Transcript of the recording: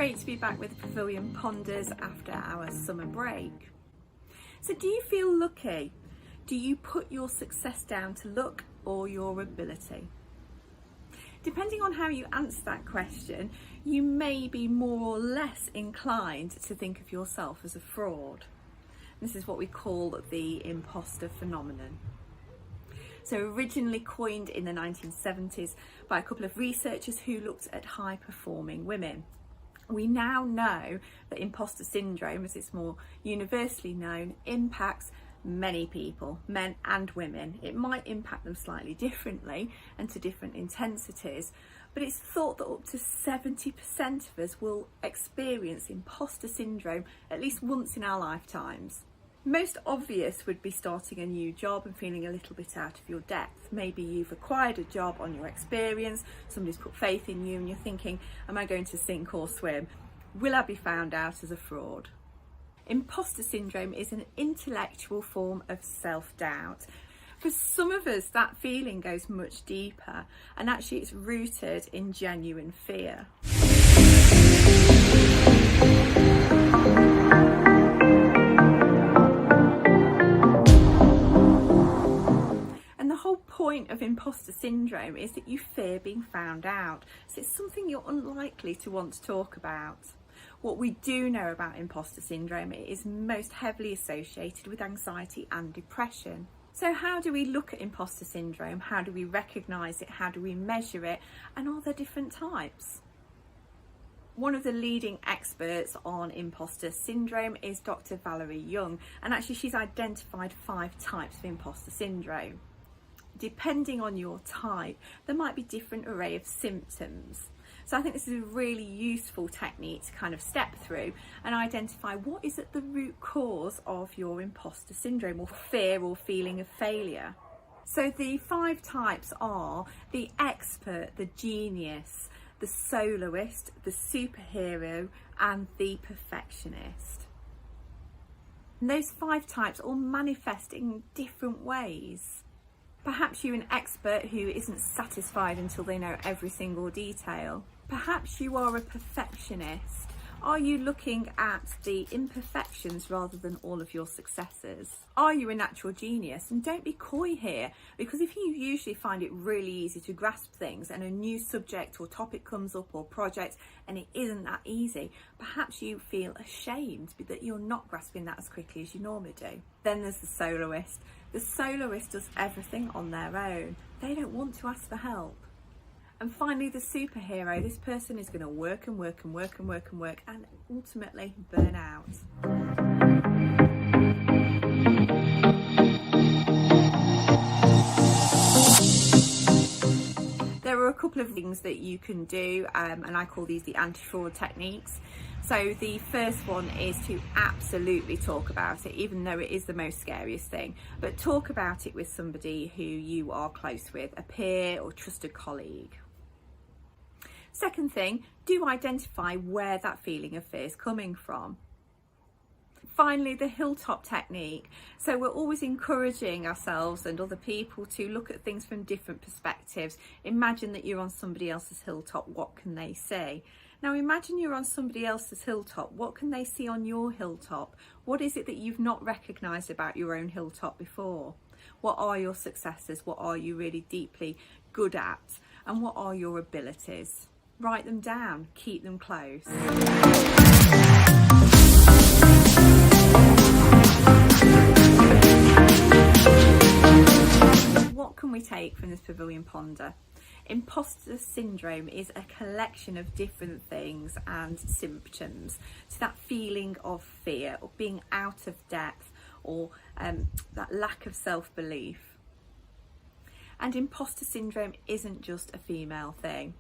great to be back with the Pavilion Ponders after our summer break. So do you feel lucky? Do you put your success down to luck or your ability? Depending on how you answer that question, you may be more or less inclined to think of yourself as a fraud. This is what we call the imposter phenomenon. So originally coined in the 1970s by a couple of researchers who looked at high performing women. We now know that imposter syndrome, as it's more universally known, impacts many people, men and women. It might impact them slightly differently and to different intensities, but it's thought that up to 70% of us will experience imposter syndrome at least once in our lifetimes. Most obvious would be starting a new job and feeling a little bit out of your depth. Maybe you've acquired a job on your experience, somebody's put faith in you and you're thinking, am I going to sink or swim? Will I be found out as a fraud? Imposter syndrome is an intellectual form of self-doubt. For some of us, that feeling goes much deeper, and actually it's rooted in genuine fear. And the whole point of imposter syndrome is that you fear being found out. So it's something you're unlikely to want to talk about. What we do know about imposter syndrome, it is most heavily associated with anxiety and depression. So how do we look at imposter syndrome? How do we recognise it? How do we measure it? And are there different types? One of the leading experts on imposter syndrome is Dr. Valerie Young, and actually she's identified 5 types of imposter syndrome. Depending on your type, there might be different array of symptoms. So I think this is a really useful technique to kind of step through and identify what is at the root cause of your imposter syndrome, or fear or feeling of failure. So the 5 types are the expert, the genius, the soloist, the superhero, and the perfectionist. And those 5 types all manifest in different ways. Perhaps you're an expert who isn't satisfied until they know every single detail. Perhaps you are a perfectionist. Are you looking at the imperfections rather than all of your successes? Are you a natural genius? And don't be coy here, because if you usually find it really easy to grasp things and a new subject or topic comes up or project and it isn't that easy, perhaps you feel ashamed that you're not grasping that as quickly as you normally do. Then there's the soloist. The soloist does everything on their own. They don't want to ask for help. And finally, the superhero. This person is going to work and work and work and work and work and ultimately burn out. There are a couple of things that you can do, and I call these the Antiforward techniques. So the first one is to absolutely talk about it, even though it is the most scariest thing. But talk about it with somebody who you are close with, a peer or trusted colleague. Second thing, do identify where that feeling of fear is coming from. Finally, the hilltop technique. So we're always encouraging ourselves and other people to look at things from different perspectives. Imagine that you're on somebody else's hilltop. What can they see? Now imagine you're on somebody else's hilltop. What can they see on your hilltop? What is it that you've not recognised about your own hilltop before? What are your successes? What are you really deeply good at? And what are your abilities? Write them down, keep them close. What can we take from this Pavilion Ponder? Imposter syndrome is a collection of different things and symptoms to that feeling of fear, or being out of depth, or that lack of self-belief. And imposter syndrome isn't just a female thing.